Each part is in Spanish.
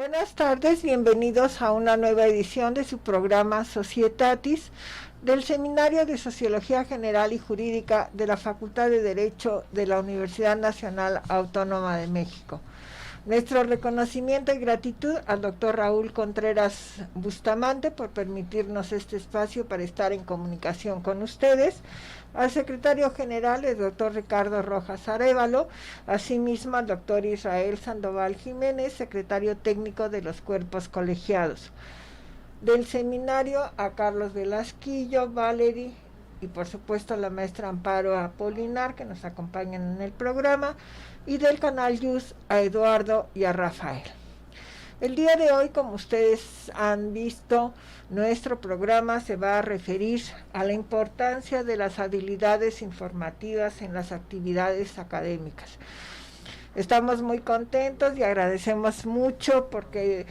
Buenas tardes, bienvenidos a una nueva edición de su programa Societatis del Seminario de Sociología General y Jurídica de la Facultad de Derecho de la Universidad Nacional Autónoma de México. Nuestro reconocimiento y gratitud al doctor Raúl Contreras Bustamante por permitirnos este espacio para estar en comunicación con ustedes, al secretario general, el doctor Ricardo Rojas Arévalo, asimismo al doctor Israel Sandoval Jiménez, secretario técnico de los cuerpos colegiados. Del seminario a Carlos Velasquillo, Valery y por supuesto a la maestra Amparo Apolinar, que nos acompañan en el programa, y del canal YUS a Eduardo y a Rafael. El día de hoy, como ustedes han visto, nuestro programa se va a referir a la importancia de las habilidades informativas en las actividades académicas. Estamos muy contentos y agradecemos mucho porque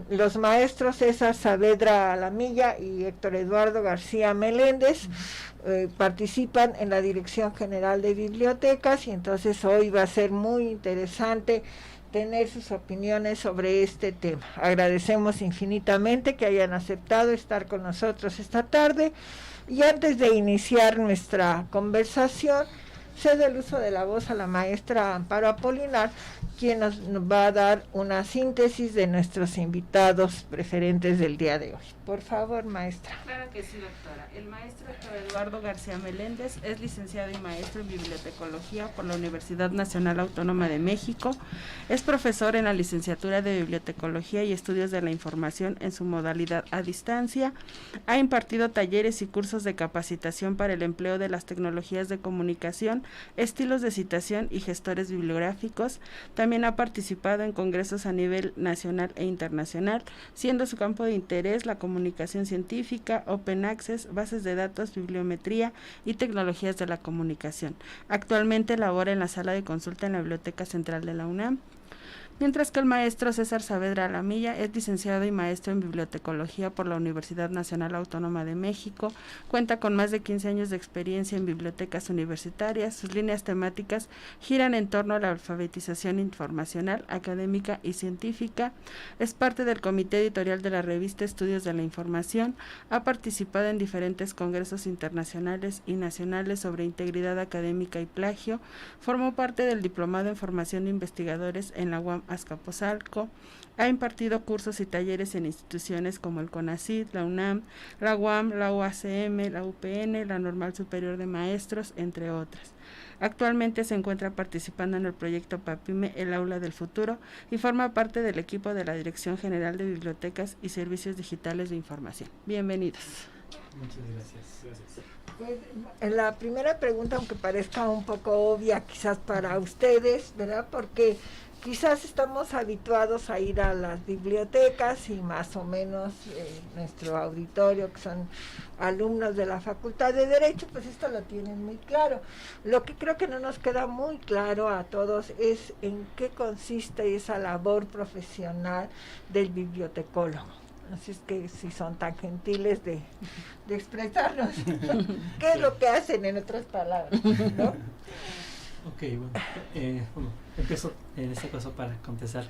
los maestros César Saavedra Alamilla y Héctor Eduardo García Meléndez participan en la Dirección General de Bibliotecas, y entonces hoy va a ser muy interesante tener sus opiniones sobre este tema. Agradecemos infinitamente que hayan aceptado estar con nosotros esta tarde, y antes de iniciar nuestra conversación, cedo el uso de la voz a la maestra Amparo Apolinar, quien nos va a dar una síntesis de nuestros invitados preferentes del día de hoy. Por favor, maestra. Claro que sí, doctora. El maestro Héctor Eduardo García Meléndez es licenciado y maestro en bibliotecología por la Universidad Nacional Autónoma de México. Es profesor en la licenciatura de bibliotecología y estudios de la información en su modalidad a distancia. Ha impartido talleres y cursos de capacitación para el empleo de las tecnologías de comunicación, estilos de citación y gestores bibliográficos. También ha participado en congresos a nivel nacional e internacional, siendo su campo de interés la comunicación científica, open access, bases de datos, bibliometría y tecnologías de la comunicación. Actualmente labora en la sala de consulta en la Biblioteca Central de la UNAM. Mientras que el maestro César Saavedra Alamilla es licenciado y maestro en bibliotecología por la Universidad Nacional Autónoma de México, cuenta con más de 15 años de experiencia en bibliotecas universitarias. Sus líneas temáticas giran en torno a la alfabetización informacional, académica y científica. Es parte del comité editorial de la revista Estudios de la Información, ha participado en diferentes congresos internacionales y nacionales sobre integridad académica y plagio, formó parte del diplomado en formación de investigadores en la UAM Azcapotzalco, ha impartido cursos y talleres en instituciones como el CONACYT, la UNAM, la UAM, la UACM, la UPN, la Normal Superior de Maestros, entre otras. Actualmente se encuentra participando en el proyecto PAPIME, el Aula del Futuro, y forma parte del equipo de la Dirección General de Bibliotecas y Servicios Digitales de Información. Bienvenidos. Muchas gracias. Pues, la primera pregunta, aunque parezca un poco obvia quizás para ustedes, ¿verdad? Porque quizás estamos habituados a ir a las bibliotecas y más o menos nuestro auditorio, que son alumnos de la Facultad de Derecho, pues esto lo tienen muy claro. Lo que creo que no nos queda muy claro a todos es en qué consiste esa labor profesional del bibliotecólogo. Así es que si son tan gentiles de expresarnos qué es lo que hacen, en otras palabras, ¿no? Ok, bueno, empiezo en este caso para contestar.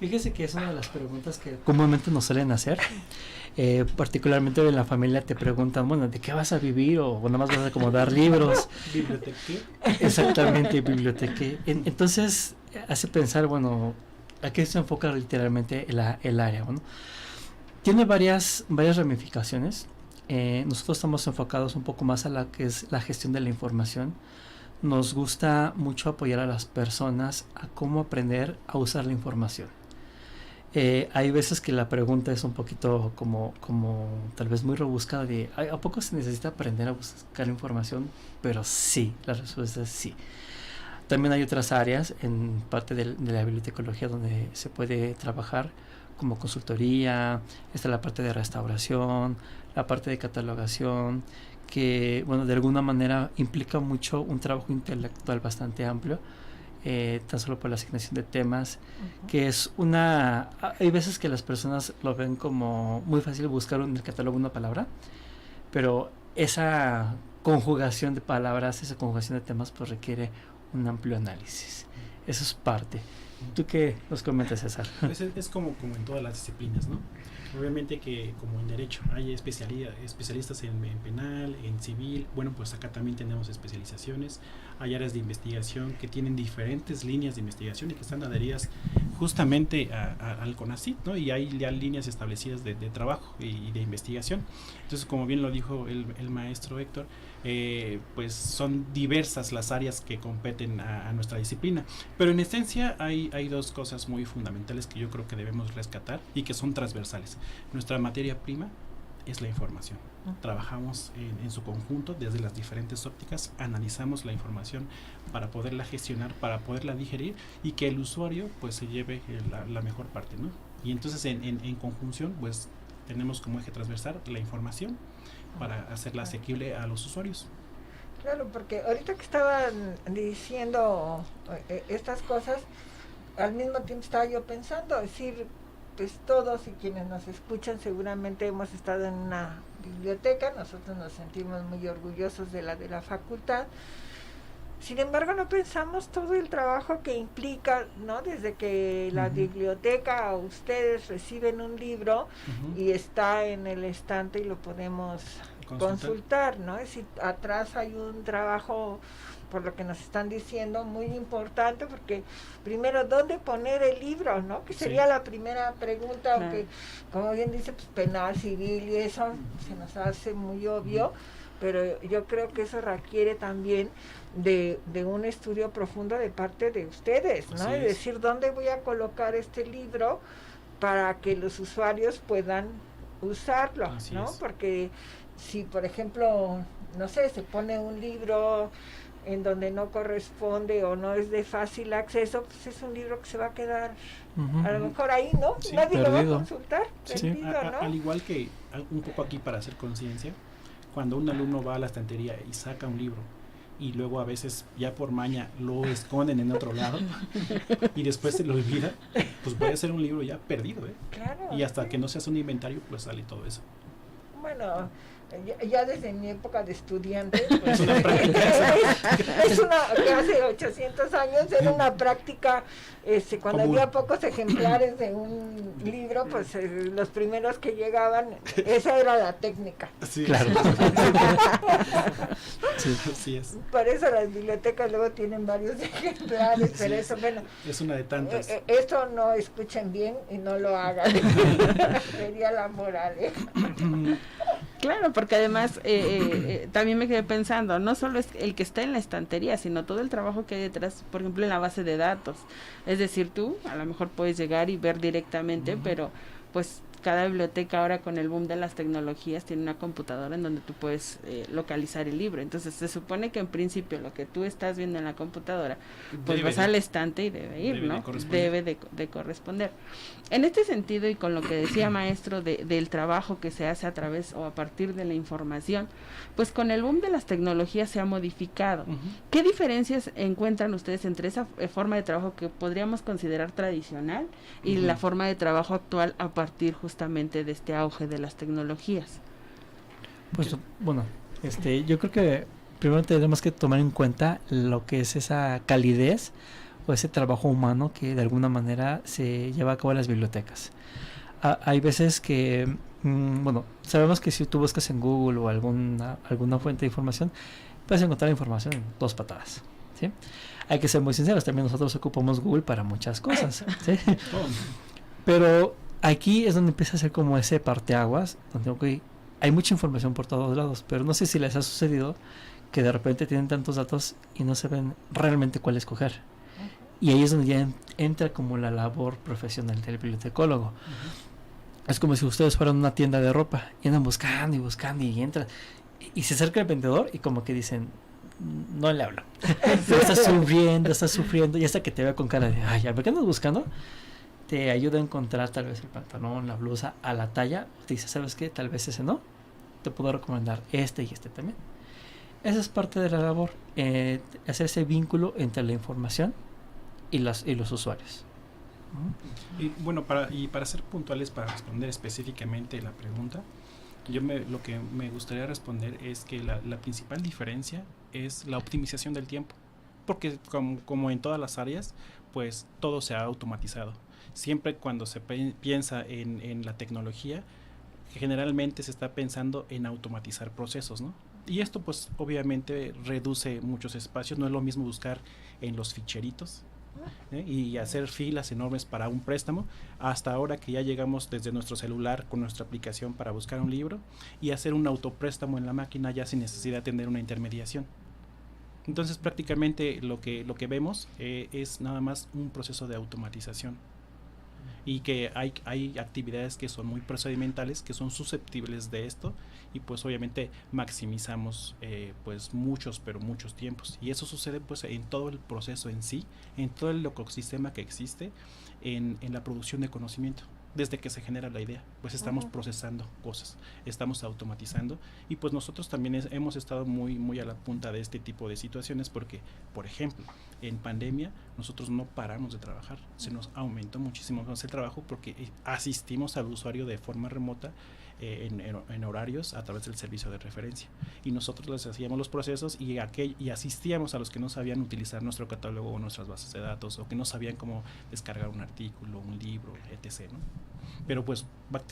Fíjese que es una de las preguntas que comúnmente nos suelen hacer, particularmente en la familia te preguntan, bueno, ¿de qué vas a vivir? O nada más vas a acomodar libros. ¿Bibliotequé? Exactamente, bibliotequé. Entonces, hace pensar, bueno, ¿a qué se enfoca literalmente el área? ¿No? Tiene varias ramificaciones. Nosotros estamos enfocados un poco más a la que es la gestión de la información. Nos gusta mucho apoyar a las personas a cómo aprender a usar la información. Hay veces que la pregunta es un poquito como tal vez muy rebuscada de ¿a poco se necesita aprender a buscar información? Pero sí, la respuesta es sí. También hay otras áreas en parte de la bibliotecología donde se puede trabajar como consultoría, está la parte de restauración, la parte de catalogación, que bueno, de alguna manera implica mucho un trabajo intelectual bastante amplio, tan solo por la asignación de temas, que es hay veces que las personas lo ven como muy fácil buscar en el catálogo una palabra, pero esa conjugación de palabras, esa conjugación de temas pues requiere un amplio análisis. Eso es parte. ¿Tú qué nos comentas, César? Pues es como en todas las disciplinas, ¿no? Obviamente que como en derecho hay especialistas en penal, en civil, bueno, pues acá también tenemos especializaciones, hay áreas de investigación que tienen diferentes líneas de investigación y que están adheridas justamente al CONACYT, ¿no? Y hay ya líneas establecidas de trabajo y de investigación. Entonces, como bien lo dijo el maestro Héctor, pues son diversas las áreas que competen a nuestra disciplina, pero en esencia hay dos cosas muy fundamentales que yo creo que debemos rescatar y que son transversales. Nuestra materia prima es la información. Trabajamos en su conjunto desde las diferentes ópticas, analizamos la información para poderla gestionar, para poderla digerir y que el usuario pues se lleve la mejor parte, ¿no? Y entonces en conjunción pues tenemos como eje transversal la información para hacerla asequible a los usuarios. Claro, porque ahorita que estaban diciendo estas cosas, al mismo tiempo estaba yo pensando, decir, pues todos y quienes nos escuchan seguramente hemos estado en una biblioteca, nosotros nos sentimos muy orgullosos de la facultad. Sin embargo, no pensamos todo el trabajo que implica, ¿no? Desde que la biblioteca o ustedes reciben un libro y está en el estante y lo podemos consultar, ¿no? Es decir, atrás hay un trabajo, por lo que nos están diciendo, muy importante, porque primero, ¿dónde poner el libro, no? Que sería la primera pregunta, aunque, como bien dice, pues penal, civil y eso se nos hace muy obvio, pero yo creo que eso requiere también de un estudio profundo de parte de ustedes, ¿no? Es decir, ¿dónde voy a colocar este libro para que los usuarios puedan usarlo, Así ¿no? es. Porque si, por ejemplo, no sé, se pone un libro en donde no corresponde o no es de fácil acceso, pues es un libro que se va a quedar a lo mejor ahí, ¿no? Sí, Nadie lo va a perdido. consultar, perdido, ¿no? Al igual que un poco aquí para hacer conciencia, cuando un alumno va a la estantería y saca un libro y luego a veces ya por maña lo esconden en otro lado y después se lo olvida, pues puede ser un libro ya perdido, ¿eh? Claro. Y hasta que no se hace un inventario, pues sale todo eso. Bueno, ya desde mi época de estudiante, pues, Es una práctica. es una que hace 800 años era una práctica, cuando común. había pocos ejemplares de un libro, pues los primeros que llegaban, esa era la técnica. Sí, Claro. sí, así es. Por eso las bibliotecas luego tienen varios ejemplares, pero Sí, eso, bueno, es una de tantas. esto no escuchen bien y no lo hagan. Sería la moral, ¿eh? Claro, porque además también me quedé pensando, no solo es el que está en la estantería, sino todo el trabajo que hay detrás, por ejemplo, en la base de datos. Es decir, tú a lo mejor puedes llegar y ver directamente, pero pues cada biblioteca ahora con el boom de las tecnologías tiene una computadora en donde tú puedes localizar el libro. Entonces se supone que en principio lo que tú estás viendo en la computadora, pues vas al estante y debe ir, ¿no? Debe de corresponder. En este sentido y con lo que decía maestro del trabajo que se hace a través o a partir de la información, pues con el boom de las tecnologías se ha modificado. ¿Qué diferencias encuentran ustedes entre esa forma de trabajo que podríamos considerar tradicional y la forma de trabajo actual a partir justamente de este auge de las tecnologías? Pues bueno, yo creo que primero tenemos que tomar en cuenta lo que es esa calidez o ese trabajo humano que de alguna manera se lleva a cabo en las bibliotecas. Hay veces que, bueno, sabemos que si tú buscas en Google o alguna fuente de información, puedes encontrar información en 2 patadas, ¿sí? Hay que ser muy sinceros, también nosotros ocupamos Google para muchas cosas, ¿sí? Pero aquí es donde empieza a ser como ese parteaguas, donde hay mucha información por todos lados, pero no sé si les ha sucedido que de repente tienen tantos datos y no saben realmente cuál escoger. Y ahí es donde ya entra como la labor profesional del bibliotecólogo. Es como si ustedes fueran a una tienda de ropa y andan buscando y buscando y entran y se acerca el vendedor y como que dicen, no le hablo. Estás sufriendo y hasta que te vea con cara de, ay, a ver qué andas buscando, te ayuda a encontrar tal vez el pantalón, la blusa a la talla. Te dice, ¿sabes qué? Tal vez ese no. Te puedo recomendar este y este también. Esa es parte de la labor, hacer ese vínculo entre la información y los usuarios. Y bueno, para ser puntuales, para responder específicamente la pregunta, lo que me gustaría responder es que la principal diferencia es la optimización del tiempo. porque como en todas las áreas, pues todo se ha automatizado. Siempre cuando se piensa en la tecnología, generalmente se está pensando en automatizar procesos, ¿no? Y esto pues obviamente reduce muchos espacios. No es lo mismo buscar en los ficheritos y hacer filas enormes para un préstamo, hasta ahora que ya llegamos desde nuestro celular con nuestra aplicación para buscar un libro y hacer un autopréstamo en la máquina ya sin necesidad de tener una intermediación. Entonces prácticamente lo que vemos es nada más un proceso de automatización, y que hay actividades que son muy procedimentales, que son susceptibles de esto, y pues obviamente maximizamos pues muchos tiempos, y eso sucede pues en todo el proceso en sí, en todo el ecosistema que existe en la producción de conocimiento. Desde que se genera la idea, pues estamos procesando cosas, estamos automatizando, y pues nosotros también hemos estado muy a la punta de este tipo de situaciones, porque, por ejemplo, en pandemia nosotros no paramos de trabajar, se nos aumentó muchísimo más el trabajo porque asistimos al usuario de forma remota en horarios a través del servicio de referencia, y nosotros les hacíamos los procesos y asistíamos a los que no sabían utilizar nuestro catálogo o nuestras bases de datos, o que no sabían cómo descargar un artículo, un libro, etc., ¿no? Pero pues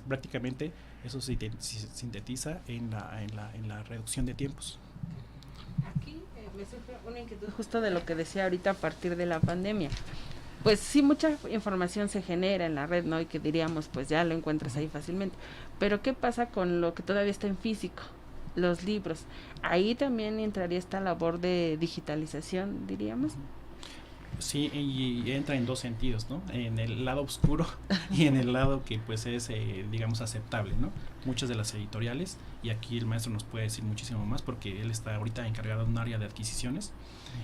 prácticamente eso se sintetiza en la reducción de tiempos. Aquí me surge una inquietud justo de lo que decía ahorita a partir de la pandemia. Pues sí, mucha información se genera en la red, ¿no? Y que diríamos, pues ya lo encuentras ahí fácilmente. Pero ¿qué pasa con lo que todavía está en físico? Los libros. Ahí también entraría esta labor de digitalización, diríamos. Sí, y entra en dos sentidos, ¿no? En el lado oscuro y en el lado que pues es, digamos, aceptable, ¿no? Muchas de las editoriales, y aquí el maestro nos puede decir muchísimo más porque él está ahorita encargado de un área de adquisiciones,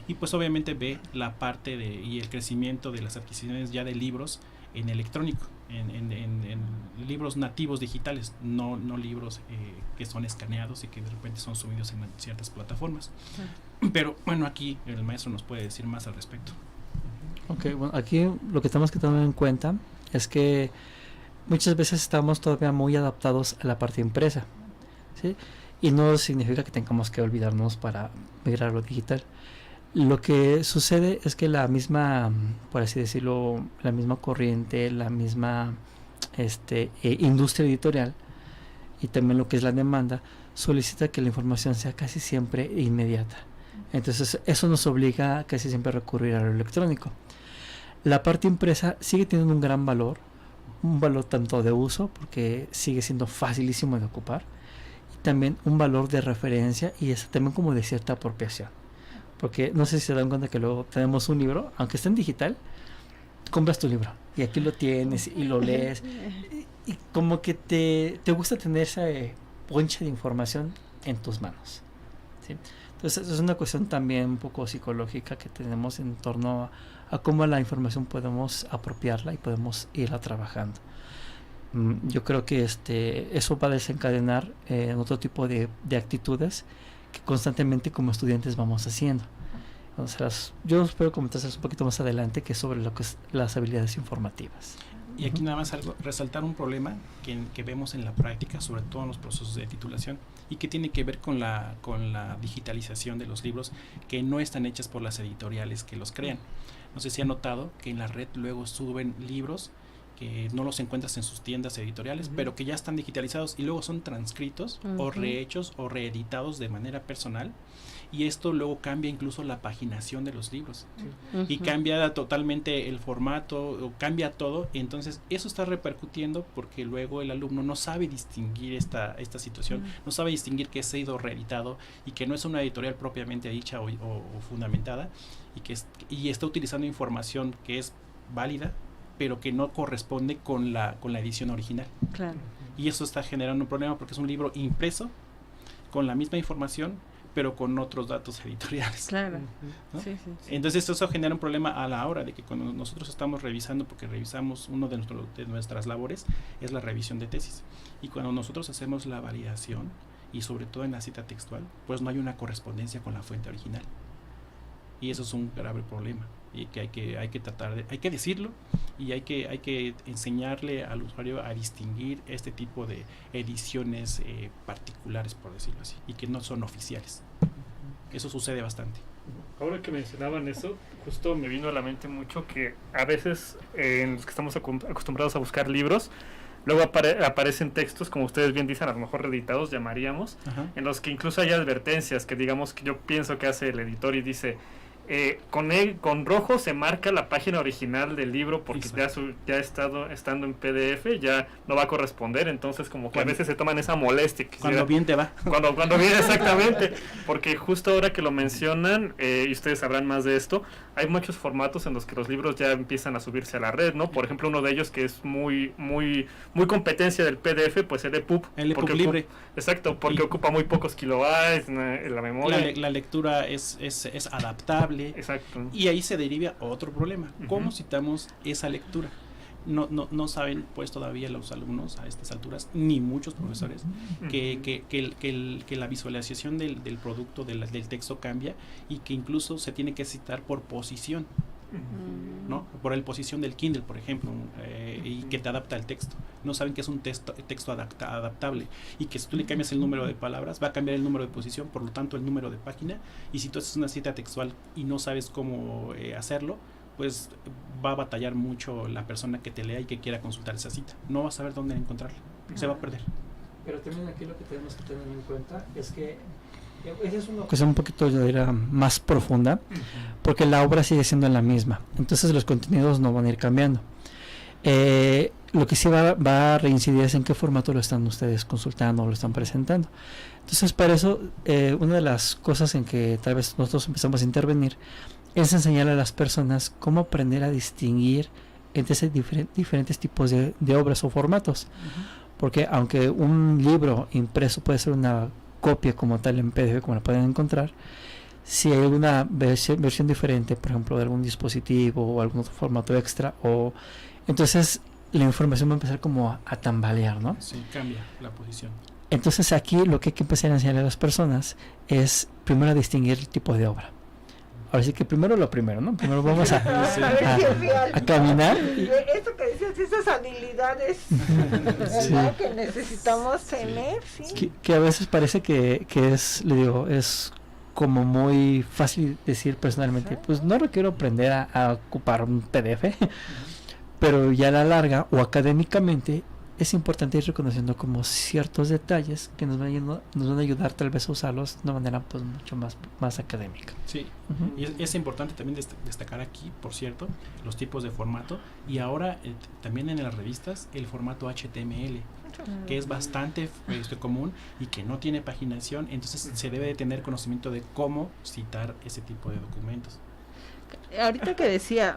y pues obviamente ve la parte y el crecimiento de las adquisiciones ya de libros en electrónico, en libros nativos digitales, no libros que son escaneados y que de repente son subidos en ciertas plataformas. Pero bueno, aquí el maestro nos puede decir más al respecto. Ok, bueno, aquí lo que tenemos que tener en cuenta es que muchas veces estamos todavía muy adaptados a la parte impresa, ¿sí? Y no significa que tengamos que olvidarnos para migrar a lo digital. Lo que sucede es que la misma, por así decirlo, la misma corriente, la misma industria editorial, y también lo que es la demanda, solicita que la información sea casi siempre inmediata. Entonces eso nos obliga casi siempre a recurrir a lo electrónico. La parte impresa sigue teniendo un gran valor, un valor tanto de uso, porque sigue siendo facilísimo de ocupar, y también un valor de referencia, y es también como de cierta apropiación. Porque no sé si se dan cuenta que luego tenemos un libro, aunque esté en digital, compras tu libro y aquí lo tienes y lo lees, y como que te gusta tener esa poncha de información en tus manos, ¿sí? Entonces es una cuestión también un poco psicológica que tenemos en torno a cómo la información podemos apropiarla y podemos irla trabajando. Yo creo que eso va a desencadenar en otro tipo de actitudes que constantemente como estudiantes vamos haciendo. Entonces, yo espero comentarles un poquito más adelante, que es sobre lo que es las habilidades informativas. Y aquí nada más resaltar un problema que vemos en la práctica, sobre todo en los procesos de titulación, y que tiene que ver con la digitalización de los libros que no están hechas por las editoriales que los crean. No sé si han notado que en la red luego suben libros que no los encuentras en sus tiendas editoriales, pero que ya están digitalizados y luego son transcritos o rehechos o reeditados de manera personal, y esto luego cambia incluso la paginación de los libros y cambia totalmente el formato, o cambia todo. Entonces eso está repercutiendo porque luego el alumno no sabe distinguir esta situación, no sabe distinguir que ha sido reeditado y que no es una editorial propiamente dicha o fundamentada, y está utilizando información que es válida pero que no corresponde con la edición original. Claro. Y eso está generando un problema porque es un libro impreso con la misma información pero con otros datos editoriales. Claro. ¿No? Sí. Entonces eso genera un problema a la hora de que cuando nosotros estamos revisando, porque revisamos, uno de nuestras labores es la revisión de tesis, y cuando nosotros hacemos la validación y sobre todo en la cita textual, pues no hay una correspondencia con la fuente original, y eso es un grave problema y que hay que tratar hay que decirlo, y hay que enseñarle al usuario a distinguir este tipo de ediciones particulares, por decirlo así, y que no son oficiales. Eso sucede bastante. Ahora que mencionaban eso, justo me vino a la mente mucho que a veces en los que estamos acostumbrados a buscar libros, luego aparecen textos, como ustedes bien dicen, a lo mejor reeditados, llamaríamos, en los que incluso hay advertencias que digamos que yo pienso que hace el editor y dice... con rojo se marca la página original del libro porque ya estando en PDF ya no va a corresponder, entonces como que a veces se toman esa molestia. Cuando bien te va. Cuando bien, exactamente, porque justo ahora que lo mencionan, y ustedes sabrán más de esto, hay muchos formatos en los que los libros ya empiezan a subirse a la red, ¿no? Por ejemplo, uno de ellos que es muy competencia del PDF, pues el EPUB. El EPUB libre. Exacto, porque ocupa muy pocos kilobytes en la memoria. La lectura es adaptable. Exacto. Y ahí se deriva otro problema. ¿Cómo citamos esa lectura? No saben pues todavía los alumnos a estas alturas, ni muchos profesores, que la visualización del producto, del texto cambia, y que incluso se tiene que citar por posición, ¿no? Por el posición del Kindle, por ejemplo, y que te adapta el texto. No saben que es un texto adaptable, y que si tú le cambias el número de palabras, va a cambiar el número de posición, por lo tanto el número de página, y si tú haces una cita textual y no sabes cómo hacerlo, pues va a batallar mucho la persona que te lea y que quiera consultar esa cita. No va a saber dónde encontrarla, se va a perder. Pero también aquí lo que tenemos que tener en cuenta es que esa es una cuestión un poquito, yo diría, más profunda, porque la obra sigue siendo la misma, entonces los contenidos no van a ir cambiando. Lo que sí va a reincidir es en qué formato lo están ustedes consultando o lo están presentando. Entonces, para eso, una de las cosas en que tal vez nosotros empezamos a intervenir es enseñar a las personas cómo aprender a distinguir entre esos diferentes tipos de obras o formatos. Porque aunque un libro impreso puede ser una copia como tal en PDF, como la pueden encontrar, si hay alguna versión diferente, por ejemplo, de algún dispositivo o algún otro formato extra, entonces la información va a empezar como a tambalear, ¿no? Sí, cambia la posición. Entonces aquí lo que hay que empezar a enseñar a las personas es primero a distinguir el tipo de obra. Ahora sí que primero lo primero, ¿no? Primero vamos a caminar. Esto que decías, esas habilidades ¿verdad? Que necesitamos tener, sí. Que a veces parece que es, le digo, es como muy fácil decir personalmente, pues no requiero aprender a ocupar un PDF, pero ya a la larga o académicamente es importante ir reconociendo como ciertos detalles que nos van a ayudar tal vez a usarlos de una manera pues mucho más académica. Sí, y es importante también destacar aquí, por cierto, los tipos de formato, y ahora también en las revistas el formato HTML, que es bastante común y que no tiene paginación, entonces se debe de tener conocimiento de cómo citar ese tipo de documentos. Ahorita que decía,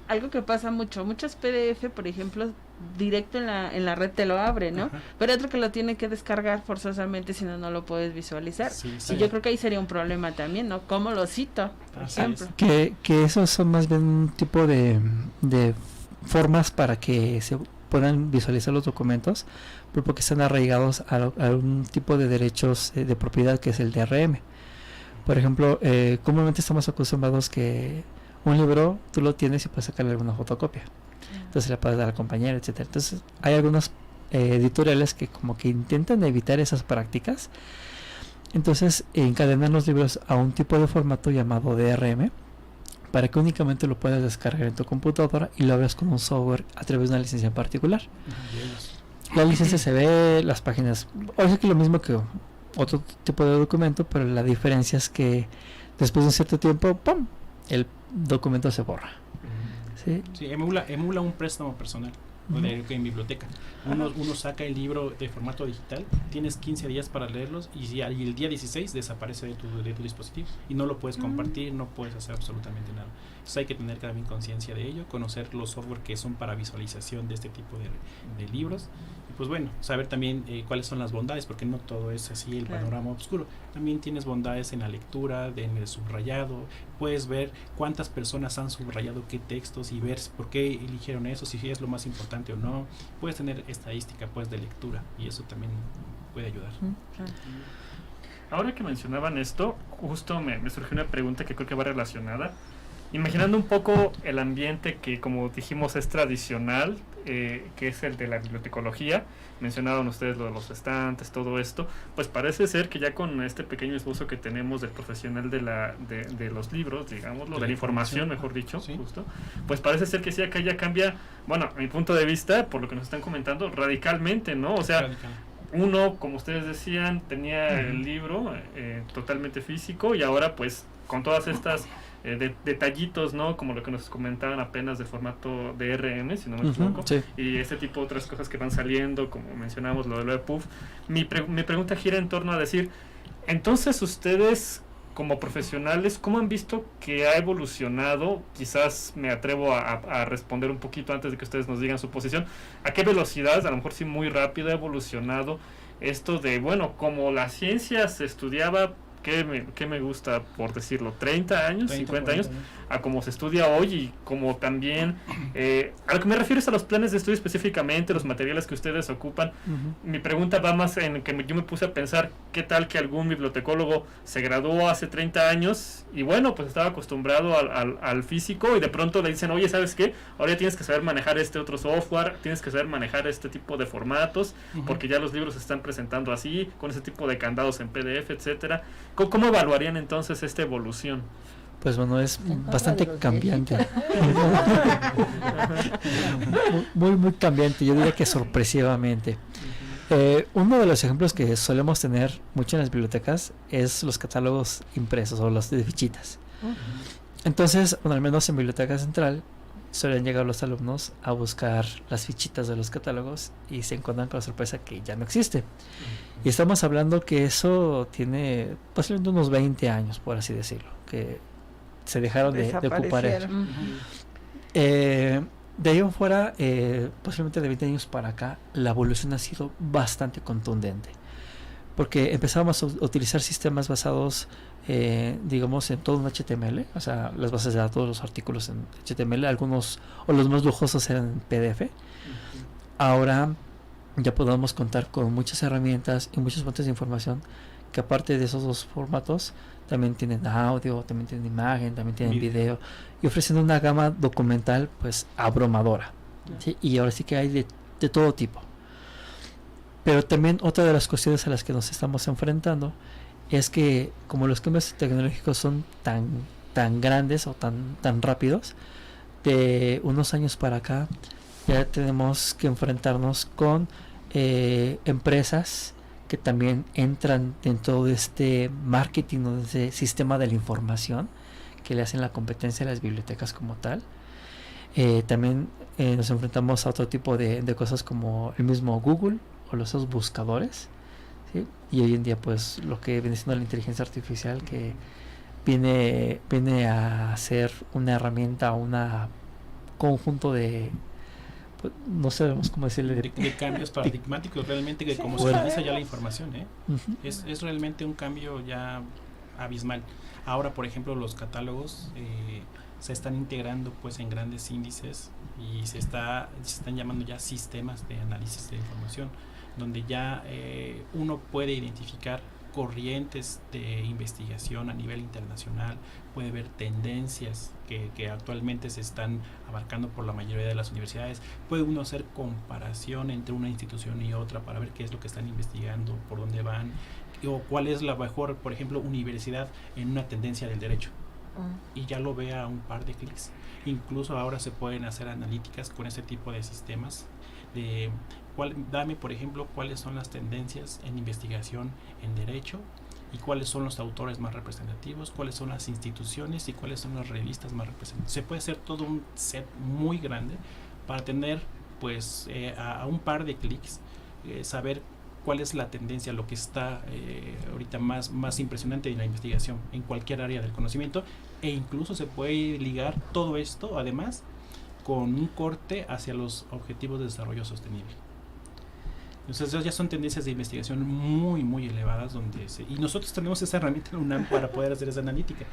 algo que pasa muchos PDF, por ejemplo, directo en la red te lo abre, ¿no? Pero otro que lo tiene que descargar forzosamente, si no lo puedes visualizar. Sí. Y yo creo que ahí sería un problema también, ¿no? ¿Cómo lo cito, por ejemplo? Que esos son más bien un tipo de formas para que se puedan visualizar los documentos, porque están arraigados a un tipo de derechos de propiedad que es el DRM. Por ejemplo, comúnmente estamos acostumbrados que un libro tú lo tienes y puedes sacarle alguna fotocopia, entonces le puedes dar al compañero, etcétera. Entonces hay algunos editoriales que como que intentan evitar esas prácticas, entonces encadenan los libros a un tipo de formato llamado DRM para que únicamente lo puedas descargar en tu computadora y lo abras con un software a través de una licencia en particular. La licencia se ve, las páginas, o sea que lo mismo que otro tipo de documento, pero la diferencia es que después de un cierto tiempo, ¡pum!, el documento se borra. Sí, emula un préstamo personal en biblioteca. Uno saca el libro de formato digital, tienes 15 días para leerlos y el día 16 desaparece de tu dispositivo y no lo puedes compartir, no puedes hacer absolutamente nada. Entonces hay que tener también conciencia de ello, conocer los software que son para visualización de este tipo de libros. Y pues bueno, saber también cuáles son las bondades, porque no todo es así el panorama oscuro. También tienes bondades en la lectura, en el subrayado. Puedes ver cuántas personas han subrayado qué textos y ver por qué eligieron eso, si es lo más importante o no. Puedes tener estadística pues de lectura y eso también puede ayudar. Ahora que mencionaban esto, justo me surgió una pregunta que creo que va relacionada. Imaginando un poco el ambiente que, como dijimos, es tradicional, que es el de la bibliotecología. Mencionaban ustedes lo de los estantes, todo esto, pues parece ser que ya con este pequeño esbozo que tenemos del profesional de los libros, digámoslo, de la información, mejor dicho, ¿sí? Justo, pues parece ser que sí acá ya cambia, bueno, a mi punto de vista, por lo que nos están comentando, radicalmente, ¿no? O sea, uno, como ustedes decían, tenía el libro totalmente físico, y ahora pues con todas estas detallitos, ¿no? Como lo que nos comentaban apenas de formato DRM, si no me equivoco, sí. Y este tipo de otras cosas que van saliendo, como mencionamos lo del EPUB. Mi pregunta gira en torno a decir, entonces ustedes como profesionales, ¿cómo han visto que ha evolucionado? Quizás me atrevo a responder un poquito antes de que ustedes nos digan su posición. ¿A qué velocidad? A lo mejor sí muy rápido ha evolucionado esto de, bueno, como la ciencia se estudiaba, ¿qué me gusta por decirlo? 30 años, 50 años, a como se estudia hoy, y como también a lo que me refiero es a los planes de estudio específicamente, los materiales que ustedes ocupan. Mi pregunta va más en que yo me puse a pensar, ¿qué tal que algún bibliotecólogo se graduó hace 30 años y bueno, pues estaba acostumbrado al físico, y de pronto le dicen, oye, ¿sabes qué? Ahora tienes que saber manejar este otro software, tienes que saber manejar este tipo de formatos, porque ya los libros se están presentando así, con ese tipo de candados en PDF, etcétera. ¿Cómo evaluarían entonces esta evolución? Pues bueno, es bastante cambiante. muy cambiante, yo diría que sorpresivamente. Uno de los ejemplos que solemos tener mucho en las bibliotecas es los catálogos impresos o los de fichitas. Entonces, bueno, al menos en Biblioteca Central suelen llegar los alumnos a buscar las fichitas de los catálogos y se encuentran con la sorpresa que ya no existe. Y estamos hablando que eso tiene posiblemente unos 20 años, por así decirlo, que se dejaron de ocupar eso. De ahí en fuera, posiblemente de 20 años para acá, la evolución ha sido bastante contundente, porque empezamos a utilizar sistemas basados, digamos, en todo un HTML, o sea, las bases de datos, los artículos en HTML, algunos o los más lujosos eran en PDF. Ahora ya podemos contar con muchas herramientas y muchas fuentes de información que, aparte de esos dos formatos, también tienen audio, también tienen imagen, también tienen video, y ofreciendo una gama documental pues abrumadora, ¿sí? Y ahora sí que hay de todo tipo. Pero también otra de las cuestiones a las que nos estamos enfrentando es que, como los cambios tecnológicos son tan grandes o tan rápidos, de unos años para acá ya tenemos que enfrentarnos con empresas que también entran dentro de este marketing o de ese sistema de la información que le hacen la competencia a las bibliotecas como tal. También nos enfrentamos a otro tipo de cosas como el mismo Google o los buscadores, ¿sí? Y hoy en día pues lo que viene siendo la inteligencia artificial, que viene a ser una herramienta, un conjunto de, pues, no sabemos cómo decirle, de cambios paradigmáticos realmente, que como se utiliza ya la información, es realmente un cambio ya abismal. Ahora, por ejemplo, los catálogos se están integrando pues en grandes índices y se están llamando ya sistemas de análisis de información, donde ya uno puede identificar corrientes de investigación a nivel internacional, puede ver tendencias que actualmente se están abarcando por la mayoría de las universidades, puede uno hacer comparación entre una institución y otra para ver qué es lo que están investigando, por dónde van, o cuál es la mejor, por ejemplo, universidad en una tendencia del derecho, y ya lo ve a un par de clics. Incluso ahora se pueden hacer analíticas con este tipo de sistemas de dame, por ejemplo, cuáles son las tendencias en investigación en derecho y cuáles son los autores más representativos, cuáles son las instituciones y cuáles son las revistas más representativas. Se puede hacer todo un set muy grande para tener pues a un par de clics saber cuál es la tendencia, lo que está ahorita más impresionante en la investigación en cualquier área del conocimiento, e incluso se puede ligar todo esto además con un corte hacia los objetivos de desarrollo sostenible. Entonces ya son tendencias de investigación muy elevadas, y nosotros tenemos esa herramienta en UNAM para poder hacer esa analítica,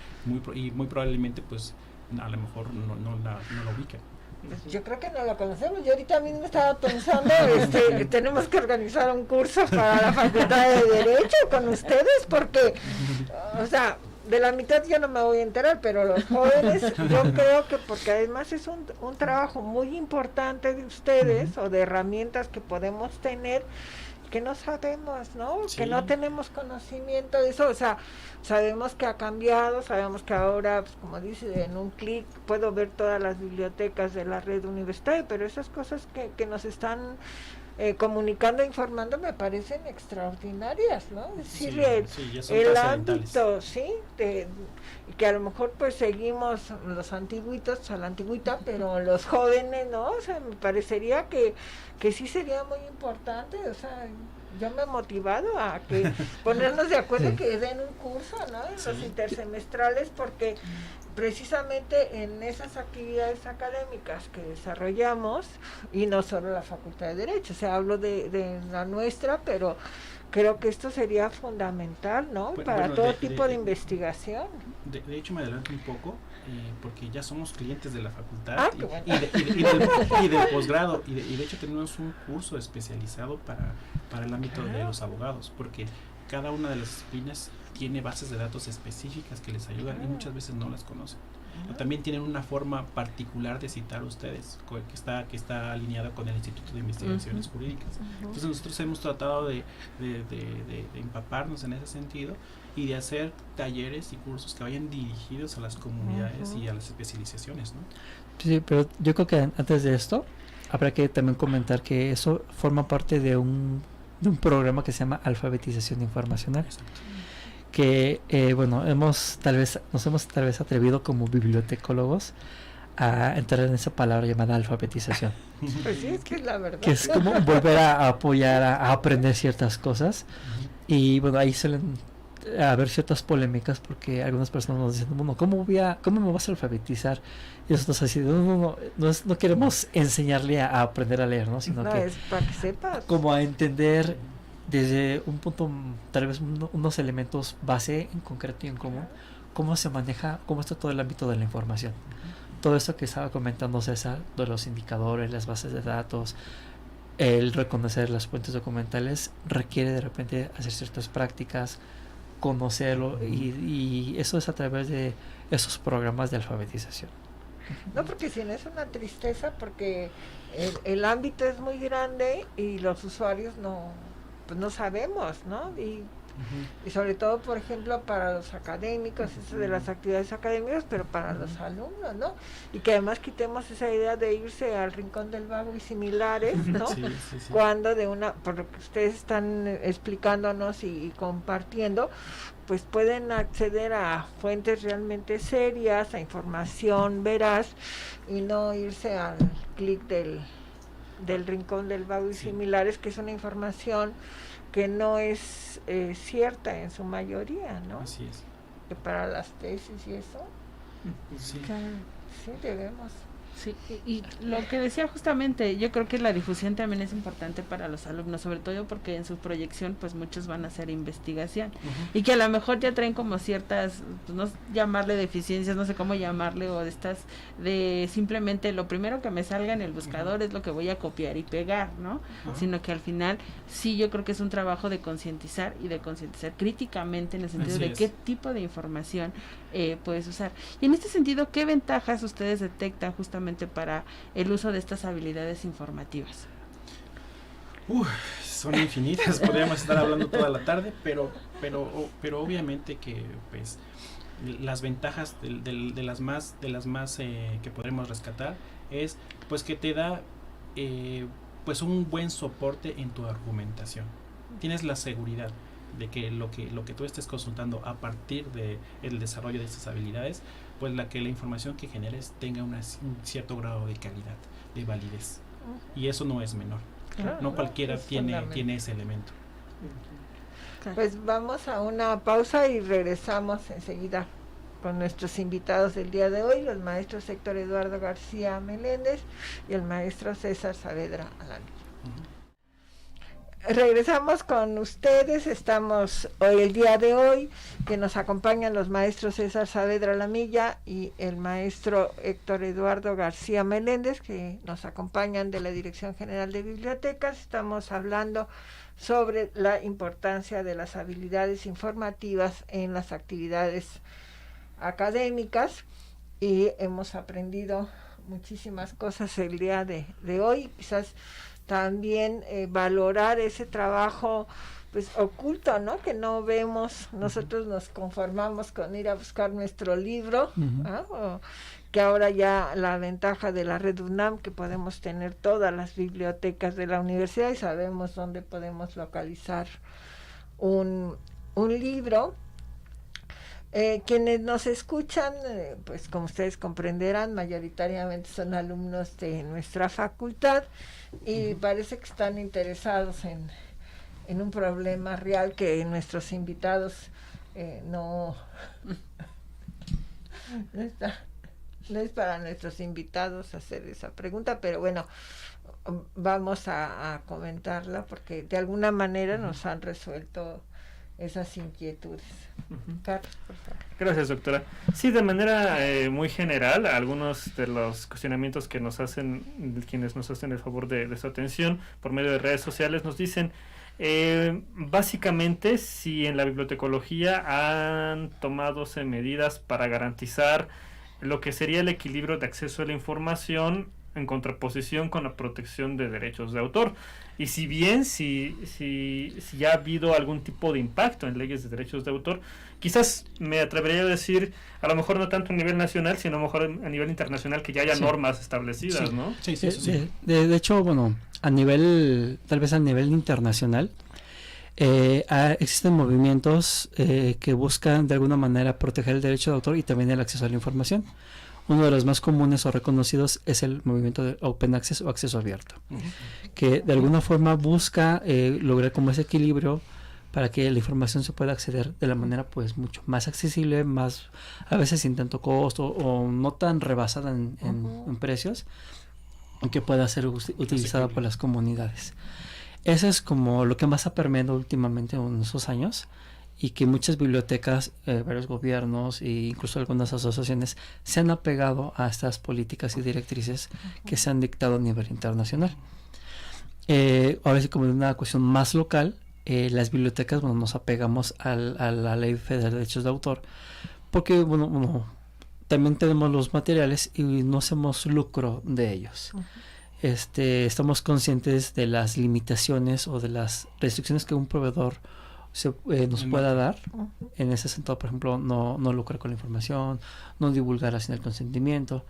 y muy probablemente pues a lo mejor no la ubican. Yo creo que no lo conocemos. Yo ahorita mismo estaba pensando, tenemos que organizar un curso para la Facultad de Derecho con ustedes, porque, o sea, de la mitad yo no me voy a enterar, pero los jóvenes, yo creo que porque además es un trabajo muy importante de ustedes, o de herramientas que podemos tener, que no sabemos, ¿no? Sí. Que no tenemos conocimiento de eso, o sea, sabemos que ha cambiado, sabemos que ahora, pues, como dice, en un clic puedo ver todas las bibliotecas de la red universitaria, pero esas cosas que nos están comunicando, informando, me parecen extraordinarias, ¿no? Es Sí, decir, sí, ya son el trascendentales. ámbito, sí, que a lo mejor pues seguimos los antiguitos a la antigüita, pero los jóvenes, ¿no? O sea, me parecería que sí sería muy importante, o sea, yo me he motivado a que ponernos de acuerdo, Sí. que den un curso, ¿no? En los Sí. intersemestrales, porque precisamente en esas actividades académicas que desarrollamos, y no solo la Facultad de Derecho, o sea, hablo de la nuestra, pero creo que esto sería fundamental, ¿no? Para Bueno, todo tipo de investigación. De hecho, me adelanto un poco, porque ya somos clientes de la facultad Ah, qué bueno. y del posgrado, y de hecho tenemos un curso especializado para el ámbito de los abogados, porque cada una de las disciplinas tiene bases de datos específicas que les ayudan y muchas veces no las conocen. O también tienen una forma particular de citar ustedes, que está alineada con el Instituto de Investigaciones Jurídicas. Entonces nosotros hemos tratado de empaparnos en ese sentido y de hacer talleres y cursos que vayan dirigidos a las comunidades y a las especializaciones, ¿no? Sí, pero yo creo que antes de esto habrá que también comentar que eso forma parte de un programa que se llama alfabetización informacional, Exacto. que bueno, nos hemos tal vez atrevido como bibliotecólogos a entrar en esa palabra llamada alfabetización, Pues sí, es que es la verdad. que es como volver a apoyar a aprender ciertas cosas. Y bueno, ahí suelen haber ciertas polémicas porque algunas personas nos dicen, bueno, ¿cómo me vas a alfabetizar? Y nosotros así, no queremos enseñarle a aprender a leer, ¿no? Sino No, que es para que sepas. como a entender desde un punto, tal vez unos elementos base en concreto y en común, cómo se maneja, cómo está todo el ámbito de la información. Todo esto que estaba comentando César, de los indicadores, las bases de datos, el reconocer las fuentes documentales, requiere de repente hacer ciertas prácticas, conocerlo, y eso es a través de esos programas de alfabetización. No, porque si no es una tristeza, porque el ámbito es muy grande y los usuarios pues no sabemos, ¿no? Y sobre todo, por ejemplo, para los académicos, eso de las actividades académicas, pero para los alumnos, ¿no? Y que además quitemos esa idea de irse al rincón del vago y similares, ¿no? Sí. Cuando por lo que ustedes están explicándonos y compartiendo, pues pueden acceder a fuentes realmente serias, a información veraz, y no irse al clic del rincón del vago y similares, que es una información que no es cierta en su mayoría, ¿no? Así es. Que para las tesis y eso, Sí. sí debemos. Sí, y lo que decía justamente, yo creo que la difusión también es importante para los alumnos, sobre todo porque en su proyección pues muchos van a hacer investigación y que a lo mejor ya traen como ciertas, pues, no llamarle deficiencias, no sé cómo llamarle, o de estas, de simplemente lo primero que me salga en el buscador es lo que voy a copiar y pegar, ¿no? Sino que al final sí, yo creo que es un trabajo de concientizar y de concientizar críticamente en el sentido Así de es. qué tipo de información puedes usar. Y en este sentido, ¿qué ventajas ustedes detectan justamente para el uso de estas habilidades informativas? Son infinitas, podríamos estar hablando toda la tarde, pero obviamente que pues las ventajas de las más que podremos rescatar es pues que te da pues un buen soporte en tu argumentación. Tienes la seguridad de que lo que tú estés consultando a partir de el desarrollo de estas habilidades, pues la información que generes tenga un cierto grado de calidad, de validez, y eso no es menor. Claro, No cualquiera es tiene fundamental. ese elemento. Pues vamos a una pausa y regresamos enseguida con nuestros invitados del día de hoy, los maestros Héctor Eduardo García Meléndez y el maestro César Saavedra Alanilla. regresamos con ustedes. Estamos hoy, el día de hoy, que nos acompañan los maestros César Saavedra Lamilla y el maestro Héctor Eduardo García Meléndez, que nos acompañan de la Dirección General de Bibliotecas. Estamos hablando sobre la importancia de las habilidades informativas en las actividades académicas, y hemos aprendido muchísimas cosas el día de hoy. Quizás también valorar ese trabajo pues oculto, ¿no? Que no vemos. Nosotros nos conformamos con ir a buscar nuestro libro, o que ahora ya la ventaja de la red UNAM, que podemos tener todas las bibliotecas de la universidad y sabemos dónde podemos localizar un libro. Quienes nos escuchan, pues como ustedes comprenderán, mayoritariamente son alumnos de nuestra facultad, y parece que están interesados en un problema real que nuestros invitados no es para nuestros invitados hacer esa pregunta, pero bueno, vamos a comentarla porque de alguna manera nos han resuelto esas inquietudes. Carlos, por favor. Gracias, doctora. Sí, de manera muy general, algunos de los cuestionamientos que nos hacen quienes nos hacen el favor de su atención por medio de redes sociales nos dicen, básicamente, si en la bibliotecología han tomadose medidas para garantizar lo que sería el equilibrio de acceso a la información en contraposición con la protección de derechos de autor. Y si bien si ya ha habido algún tipo de impacto en leyes de derechos de autor, quizás me atrevería a decir, a lo mejor no tanto a nivel nacional, sino a lo mejor a nivel internacional, que ya haya normas establecidas, ¿no? Sí. De hecho, bueno, tal vez a nivel internacional, existen movimientos que buscan de alguna manera proteger el derecho de autor y también el acceso a la información. Uno de los más comunes o reconocidos es el movimiento de Open Access o acceso abierto, que de alguna forma busca lograr como ese equilibrio para que la información se pueda acceder de la manera pues mucho más accesible, más a veces sin tanto costo o no tan rebasada en precios, que pueda ser utilizada por las comunidades. Eso es como lo que más ha permeado últimamente en esos años, y que muchas bibliotecas, varios gobiernos e incluso algunas asociaciones se han apegado a estas políticas y directrices que se han dictado a nivel internacional. Ahora sí, como de una cuestión más local, las bibliotecas, bueno, nos apegamos a la Ley Federal de Derechos de Autor, porque bueno, también tenemos los materiales y no hacemos lucro de ellos. Estamos conscientes de las limitaciones o de las restricciones que un proveedor nos pueda dar. En ese sentido, por ejemplo, no lucrar con la información, no divulgarla sin el consentimiento,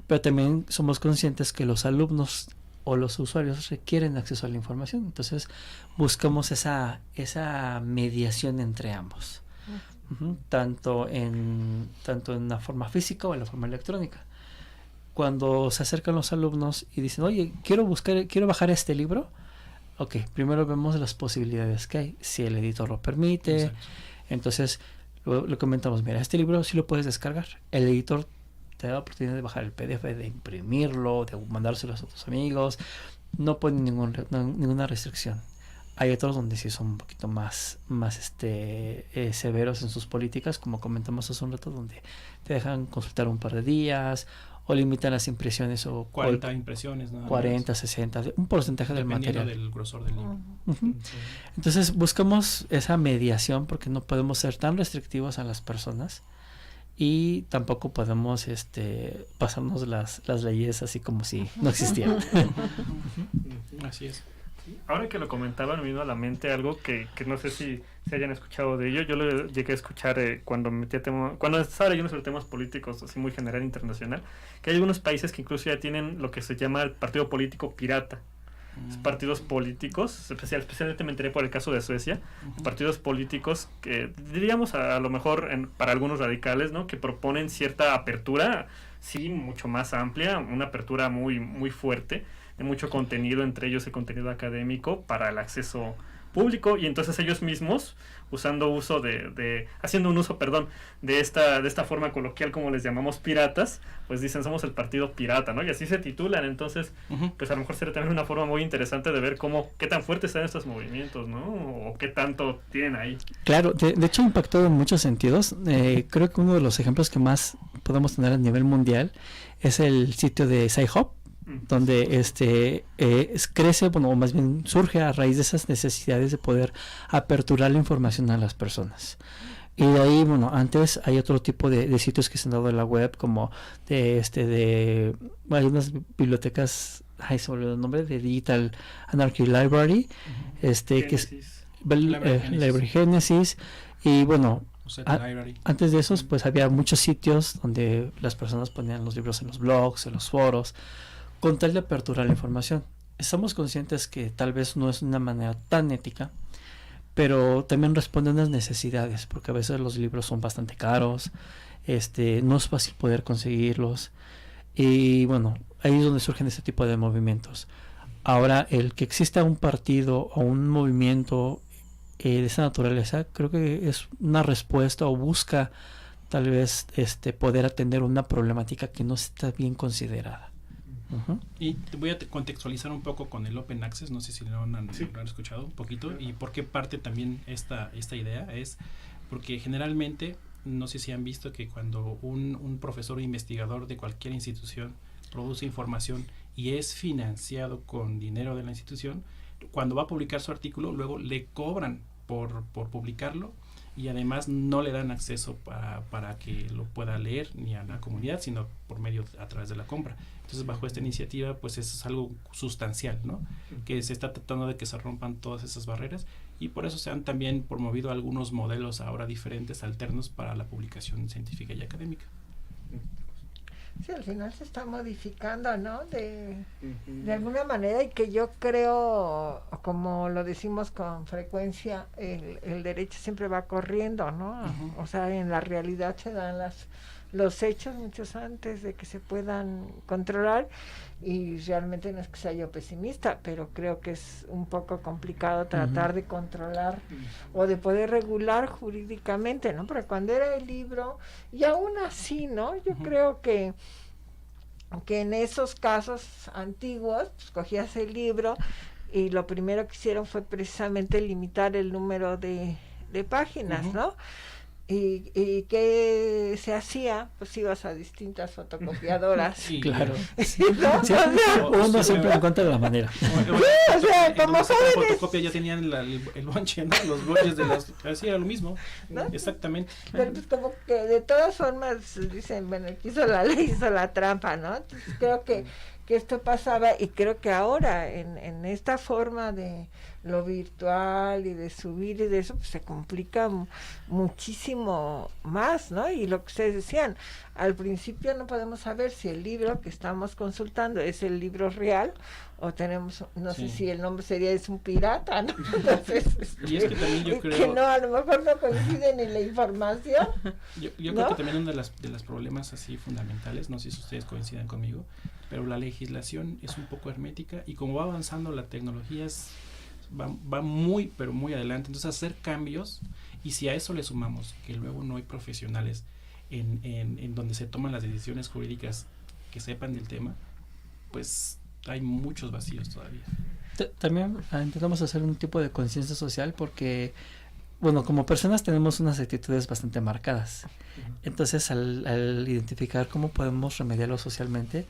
pero también somos conscientes que los alumnos o los usuarios requieren acceso a la información, entonces buscamos esa mediación entre ambos, tanto en la forma física o en la forma electrónica. Cuando se acercan los alumnos y dicen, oye, quiero bajar este libro, ok, primero vemos las posibilidades que hay, si el editor lo permite. Exacto. Entonces lo comentamos, mira, este libro sí lo puedes descargar, el editor te da la oportunidad de bajar el PDF, de imprimirlo, de mandárselo a tus amigos, no pone ninguna restricción. Hay otros donde sí son un poquito más severos en sus políticas, como comentamos hace un rato, donde te dejan consultar un par de días o limitan las impresiones o 40 impresiones, nada 40, más. 60, un porcentaje del material. Dependiendo del grosor del libro. Sí. Entonces buscamos esa mediación porque no podemos ser tan restrictivos a las personas y tampoco podemos pasarnos las leyes así como si no existieran. Así es. Ahora que lo comentaban, me vino a la mente algo que no sé si se hayan escuchado de ello. Yo lo llegué a escuchar cuando estaba leyendo sobre temas políticos así muy general internacional, que hay algunos países que incluso ya tienen lo que se llama el partido político pirata. Partidos políticos, especialmente me enteré por el caso de Suecia, partidos políticos que diríamos a lo mejor para algunos radicales, ¿no?, que proponen cierta apertura, sí, mucho más amplia, una apertura muy, muy fuerte, de mucho contenido, entre ellos el contenido académico para el acceso público, y entonces ellos mismos haciendo un uso, de esta forma coloquial, como les llamamos piratas, pues dicen somos el partido pirata, ¿no? Y así se titulan. Entonces, pues a lo mejor sería también una forma muy interesante de ver qué tan fuertes están estos movimientos, ¿no? O qué tanto tienen ahí. Claro, de hecho impactó en muchos sentidos. Creo que uno de los ejemplos que más podemos tener a nivel mundial es el sitio de Sci-Hub, donde crece, bueno, o más bien surge a raíz de esas necesidades de poder aperturar la información a las personas. Y de ahí, bueno, antes hay otro tipo de sitios que se han dado en la web, como hay unas bibliotecas, se me olvidó el nombre, de Digital Anarchy Library, que es Library Genesis, y bueno, antes de esos, pues había muchos sitios donde las personas ponían los libros en los blogs, en los foros, con tal de aperturar la información. Estamos conscientes que tal vez no es una manera tan ética, pero también responde a unas necesidades, porque a veces los libros son bastante caros, no es fácil poder conseguirlos, y bueno, ahí es donde surgen este tipo de movimientos. Ahora, el que exista un partido o un movimiento de esa naturaleza, creo que es una respuesta o busca tal vez poder atender una problemática que no está bien considerada. Y te voy a contextualizar un poco con el Open Access, no sé si lo han escuchado un poquito, y por qué parte también esta idea es porque generalmente, no sé si han visto que cuando un profesor o investigador de cualquier institución produce información y es financiado con dinero de la institución, cuando va a publicar su artículo, luego le cobran por publicarlo, y además no le dan acceso para que lo pueda leer ni a la comunidad, sino por medio a través de la compra. Entonces, bajo esta iniciativa, pues eso es algo sustancial, ¿no? Que se está tratando de que se rompan todas esas barreras, y por eso se han también promovido algunos modelos ahora diferentes, alternos para la publicación científica y académica. Sí, al final se está modificando, ¿no? De alguna manera, y que yo creo, como lo decimos con frecuencia, el derecho siempre va corriendo, ¿no? O sea, en la realidad se dan los hechos muchos antes de que se puedan controlar, y realmente no es que sea yo pesimista, pero creo que es un poco complicado tratar de controlar o de poder regular jurídicamente, ¿no? Pero cuando era el libro, y aún así, ¿no? Yo creo que en esos casos antiguos, pues cogías el libro y lo primero que hicieron fue precisamente limitar el número de páginas, ¿no? ¿Y qué se hacía? Pues ibas a distintas fotocopiadoras. Sí, claro. Sí, ¿no? Uno siempre encuentra la manera. O sea, como jóvenes. Fotocopia ya tenían el bonche, ¿no? Los bonches de las... Así era lo mismo. ¿No? Exactamente. Pero pues como que de todas formas dicen, bueno, el que hizo la ley hizo la trampa, ¿no? Entonces creo que esto pasaba, y creo que ahora en esta forma de lo virtual y de subir y de eso, pues se complica muchísimo más, ¿no? Y lo que ustedes decían, al principio no podemos saber si el libro que estamos consultando es el libro real, o tenemos, no sé si el nombre sería es un pirata, ¿no? Entonces, y es que también yo creo que no, a lo mejor no coinciden en la información. Yo ¿no? creo que también uno de los problemas así fundamentales, no sé si ustedes coincidan conmigo, pero la legislación es un poco hermética, y como va avanzando la tecnología va muy, pero muy adelante. Entonces, hacer cambios, y si a eso le sumamos que luego no hay profesionales en donde se toman las decisiones jurídicas que sepan del tema, pues hay muchos vacíos todavía. También intentamos hacer un tipo de conciencia social porque, bueno, como personas tenemos unas actitudes bastante marcadas. Entonces, al identificar cómo podemos remediarlo socialmente,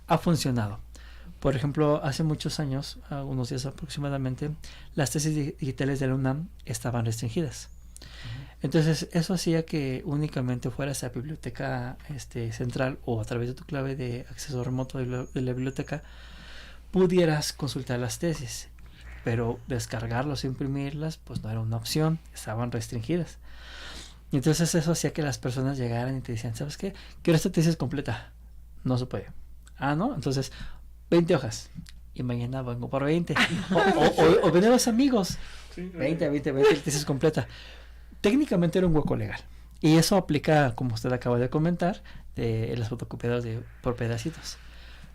ha funcionado. Por ejemplo, hace muchos años, unos días aproximadamente, las tesis digitales de la UNAM estaban restringidas. Entonces, eso hacía que únicamente fueras a la biblioteca central, o a través de tu clave de acceso remoto de la biblioteca, pudieras consultar las tesis. Pero descargarlas o imprimirlas, pues no era una opción, estaban restringidas. Y entonces eso hacía que las personas llegaran y te decían, ¿sabes qué? Quiero esta tesis completa. No se puede. Ah, ¿no? Entonces, 20 hojas. Y mañana vengo por 20. O ven a los amigos. 20, tesis completa. Técnicamente era un hueco legal. Y eso aplica, como usted acaba de comentar, de las fotocopiadoras por pedacitos.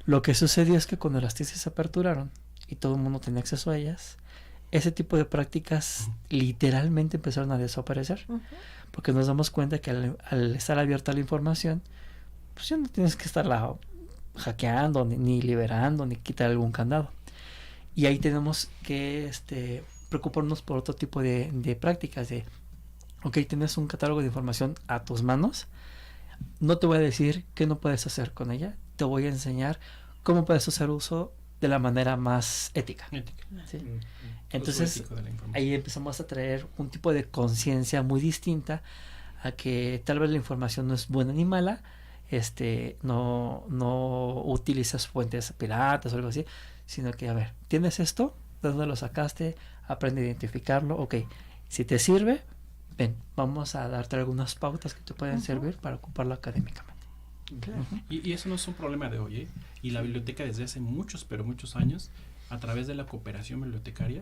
Lo que sucedió es que cuando las tesis se aperturaron y todo el mundo tenía acceso a ellas, ese tipo de prácticas literalmente empezaron a desaparecer, porque nos damos cuenta que al estar abierta la información, pues ya no tienes que estarla hackeando, ni liberando, ni quitar algún candado. Y ahí tenemos que preocuparnos por otro tipo de prácticas, ok, tienes un catálogo de información a tus manos, no te voy a decir qué no puedes hacer con ella, te voy a enseñar cómo puedes hacer uso de la manera más ética. ¿Sí? Entonces, ahí empezamos a traer un tipo de conciencia muy distinta a que tal vez la información no es buena ni mala, no utilizas fuentes piratas o algo así, sino que, a ver, ¿tienes esto? ¿De dónde lo sacaste? Aprende a identificarlo. Ok, si te sirve, ven, vamos a darte algunas pautas que te pueden servir para ocuparlo académicamente. Claro. Y eso no es un problema de hoy, ¿eh? Y la biblioteca desde hace muchos años, a través de la cooperación bibliotecaria,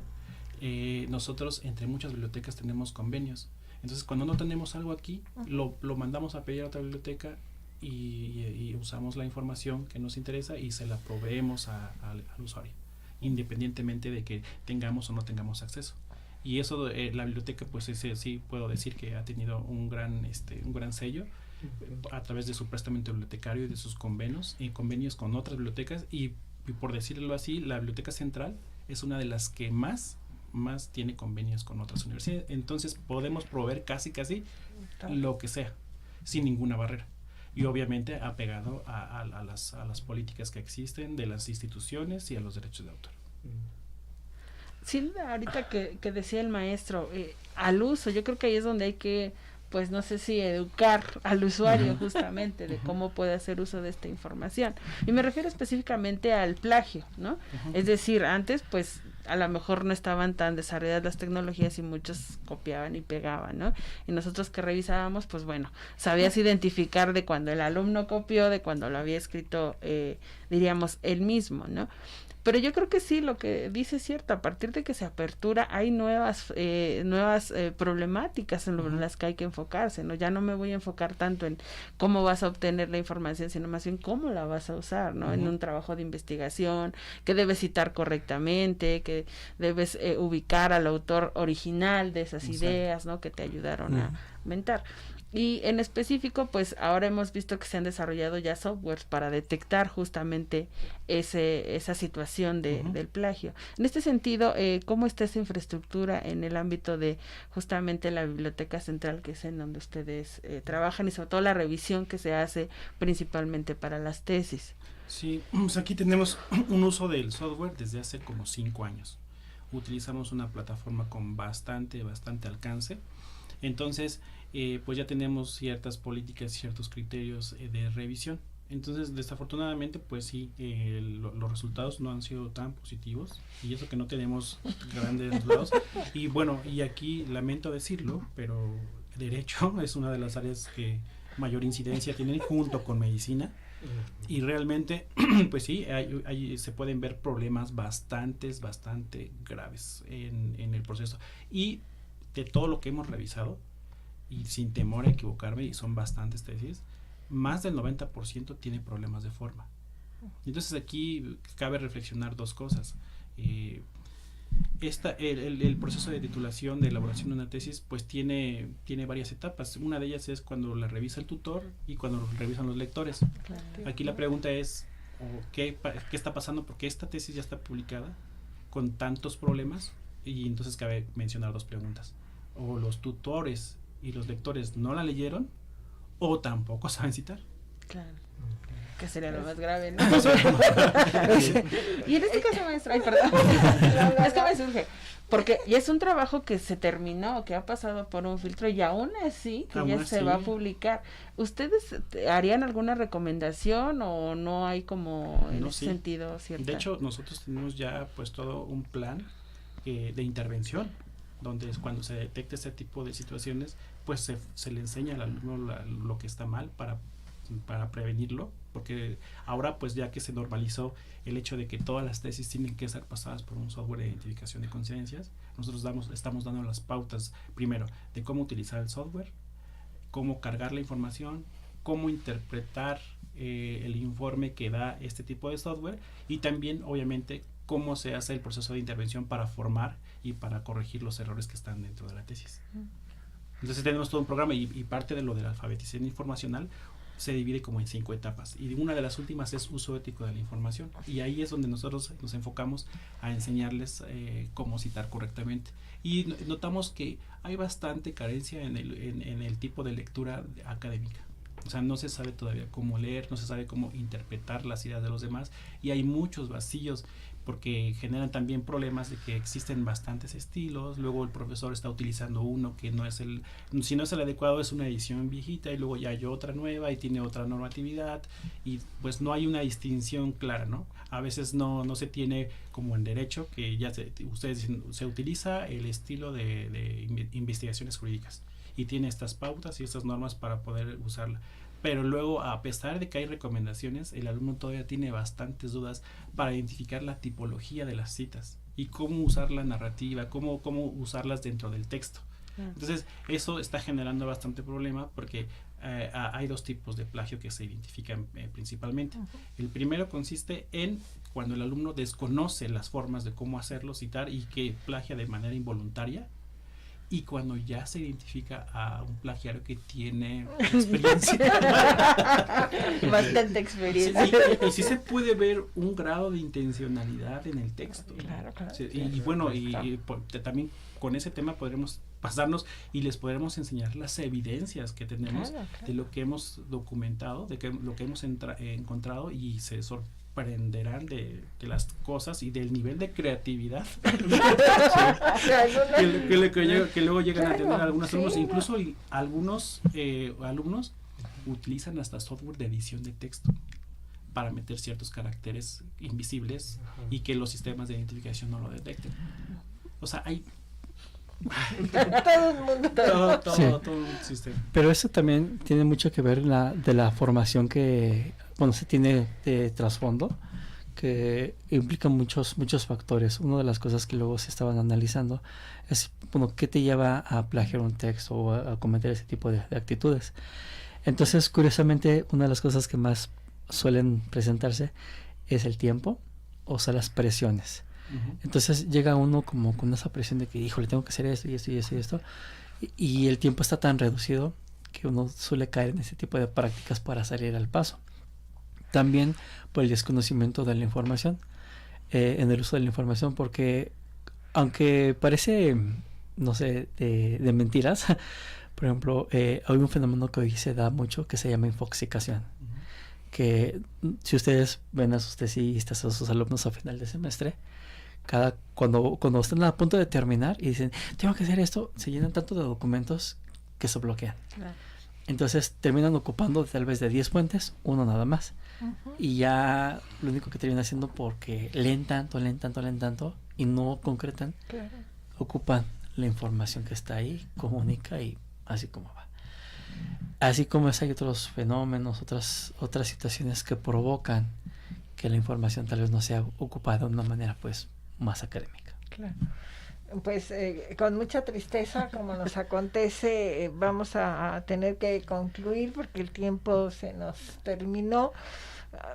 nosotros entre muchas bibliotecas tenemos convenios. Entonces cuando no tenemos algo aquí, lo mandamos a pedir a otra biblioteca y usamos la información que nos interesa y se la proveemos al usuario, independientemente de que tengamos o no tengamos acceso. Y eso, la biblioteca, pues sí puedo decir que ha tenido un gran sello a través de su prestamento bibliotecario y de sus convenios con otras bibliotecas y por decirlo así, la Biblioteca Central es una de las que más tiene convenios con otras universidades. Entonces podemos proveer casi lo que sea, sin ninguna barrera. Y obviamente apegado a las políticas que existen de las instituciones y a los derechos de autor. Sí, ahorita que decía el maestro, al uso, yo creo que ahí es donde hay que, pues no sé si educar al usuario justamente de cómo puede hacer uso de esta información. Y me refiero específicamente al plagio, ¿no? Es decir, antes pues a lo mejor no estaban tan desarrolladas las tecnologías y muchos copiaban y pegaban, ¿no? Y nosotros que revisábamos, pues bueno, sabías identificar de cuando el alumno copió, de cuando lo había escrito, diríamos, él mismo, ¿no? Pero yo creo que sí, lo que dice es cierto, a partir de que se apertura hay nuevas problemáticas en las que hay que enfocarse, ¿no? Ya no me voy a enfocar tanto en cómo vas a obtener la información, sino más bien cómo la vas a usar, ¿no? En un trabajo de investigación, que debes citar correctamente, que debes ubicar al autor original de esas ideas, ¿no? Que te ayudaron a aumentar. Y en específico, pues ahora hemos visto que se han desarrollado ya softwares para detectar justamente esa situación del plagio. En este sentido, ¿cómo está esa infraestructura en el ámbito de justamente la Biblioteca Central, que es en donde ustedes trabajan, y sobre todo la revisión que se hace principalmente para las tesis? Sí, pues aquí tenemos un uso del software desde hace como 5 años. Utilizamos una plataforma con bastante alcance. Entonces, pues ya tenemos ciertas políticas, ciertos criterios de revisión. Entonces, desafortunadamente, pues sí, los resultados no han sido tan positivos, y eso que no tenemos grandes resultados. Y bueno, y aquí lamento decirlo, pero derecho es una de las áreas que mayor incidencia tienen junto con medicina, y realmente, pues sí, se pueden ver problemas bastante graves en el proceso. Y de todo lo que hemos revisado, y sin temor a equivocarme, y son bastantes tesis, más del 90% tiene problemas de forma. Entonces aquí cabe reflexionar dos cosas. El proceso de titulación, de elaboración de una tesis, pues tiene varias etapas. Una de ellas es cuando la revisa el tutor y cuando revisan los lectores. Claro. Aquí la pregunta es, ¿qué está pasando? Porque esta tesis ya está publicada con tantos problemas, y entonces cabe mencionar dos preguntas. O los tutores y los lectores no la leyeron, o tampoco saben citar. Claro. Que sería lo más grave, ¿no? Y en este caso, maestra, perdón, es que me surge, porque ya es un trabajo que se terminó, que ha pasado por un filtro, y aún así, que ya se va a publicar. ¿Ustedes harían alguna recomendación o no hay como en ese sentido cierta? De hecho, nosotros tenemos ya pues todo un plan de intervención, donde es cuando se detecta ese tipo de situaciones, pues se le enseña al alumno lo que está mal para prevenirlo, porque ahora pues ya que se normalizó el hecho de que todas las tesis tienen que ser pasadas por un software de identificación de conciencias, nosotros estamos dando las pautas primero de cómo utilizar el software, cómo cargar la información, cómo interpretar el informe que da este tipo de software, y también obviamente cómo se hace el proceso de intervención para formar y para corregir los errores que están dentro de la tesis. Entonces tenemos todo un programa y parte de lo de la alfabetización informacional se divide como en 5 etapas, y una de las últimas es uso ético de la información, y ahí es donde nosotros nos enfocamos a enseñarles cómo citar correctamente, y notamos que hay bastante carencia en el tipo de lectura académica. O sea, no se sabe todavía cómo leer, no se sabe cómo interpretar las ideas de los demás, y hay muchos vacíos porque generan también problemas de que existen bastantes estilos. Luego el profesor está utilizando uno que no es si no es el adecuado, es una edición viejita, y luego ya hay otra nueva y tiene otra normatividad, y pues no hay una distinción clara, ¿no? A veces no se tiene, como en derecho, que ya ustedes dicen, se utiliza el estilo de investigaciones jurídicas y tiene estas pautas y estas normas para poder usarla. Pero luego, a pesar de que hay recomendaciones, el alumno todavía tiene bastantes dudas para identificar la tipología de las citas y cómo usar la narrativa, cómo usarlas dentro del texto. Entonces, eso está generando bastante problema porque hay 2 tipos de plagio que se identifican principalmente. El primero consiste en cuando el alumno desconoce las formas de cómo hacerlo, citar, y que plagia de manera involuntaria. Y cuando ya se identifica a un plagiario que tiene experiencia. Bastante experiencia. Y sí se puede ver un grado de intencionalidad en el texto. Claro. Y bueno, también con ese tema podremos pasarnos y les podremos enseñar las evidencias que tenemos de lo que hemos documentado, de lo que hemos encontrado, y se sorprenderán de las cosas y del nivel de creatividad que luego llegan a tener algunos alumnos. Incluso algunos alumnos utilizan hasta software de edición de texto para meter ciertos caracteres invisibles y que los sistemas de identificación no lo detecten. O sea, hay todo el mundo, todo un sistema. Pero eso también tiene mucho que ver de la formación que se tiene de trasfondo, que implica muchos factores. Una de las cosas que luego se estaban analizando es, ¿qué te lleva a plagiar un texto o a cometer ese tipo de actitudes? Entonces, curiosamente, una de las cosas que más suelen presentarse es el tiempo, o sea, las presiones. Entonces llega uno como con esa presión de que, híjole, tengo que hacer esto y esto y esto y esto, y el tiempo está tan reducido que uno suele caer en ese tipo de prácticas para salir al paso. También por el desconocimiento de la información, en el uso de la información, porque aunque parece, no sé, de mentiras, por ejemplo, hay un fenómeno que hoy se da mucho que se llama infoxicación, que si ustedes ven a sus tesistas, a sus alumnos a final de semestre, cuando están a punto de terminar y dicen, tengo que hacer esto, se llenan tanto de documentos que se bloquean. Claro. Entonces terminan ocupando tal vez de 10 fuentes, uno nada más. Y ya lo único que terminan haciendo, porque leen tanto y no concretan, ocupan la información que está ahí, comunica y así como va. Así como hay otros fenómenos, otras situaciones que provocan que la información tal vez no sea ocupada de una manera pues más académica. Claro. Pues con mucha tristeza, como nos acontece, vamos a tener que concluir porque el tiempo se nos terminó.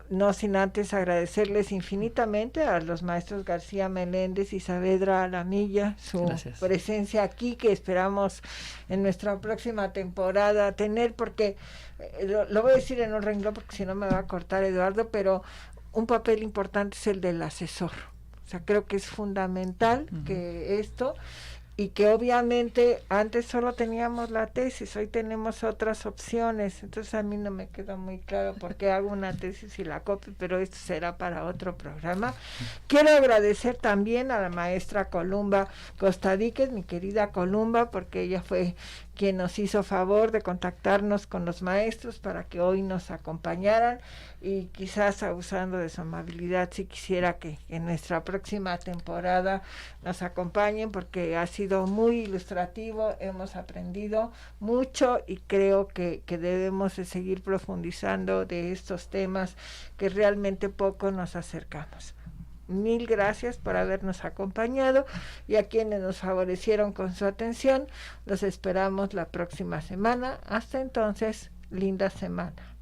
No sin antes agradecerles infinitamente a los maestros García Meléndez y Saavedra Alamilla su presencia aquí, que esperamos en nuestra próxima temporada tener, porque lo voy a decir en un renglón porque si no me va a cortar Eduardo, pero un papel importante es el del asesor. O sea, creo que es fundamental que esto, y que obviamente antes solo teníamos la tesis, hoy tenemos otras opciones. Entonces a mí no me queda muy claro por qué hago una tesis y la copio, pero esto será para otro programa. Quiero agradecer también a la maestra Columba Costadíquez, mi querida Columba, porque ella fue quien nos hizo favor de contactarnos con los maestros para que hoy nos acompañaran, y quizás abusando de su amabilidad, si quisiera que en nuestra próxima temporada nos acompañen, porque ha sido muy ilustrativo, hemos aprendido mucho y creo que debemos de seguir profundizando de estos temas que realmente poco nos acercamos. Mil gracias por habernos acompañado, y a quienes nos favorecieron con su atención, los esperamos la próxima semana. Hasta entonces, linda semana.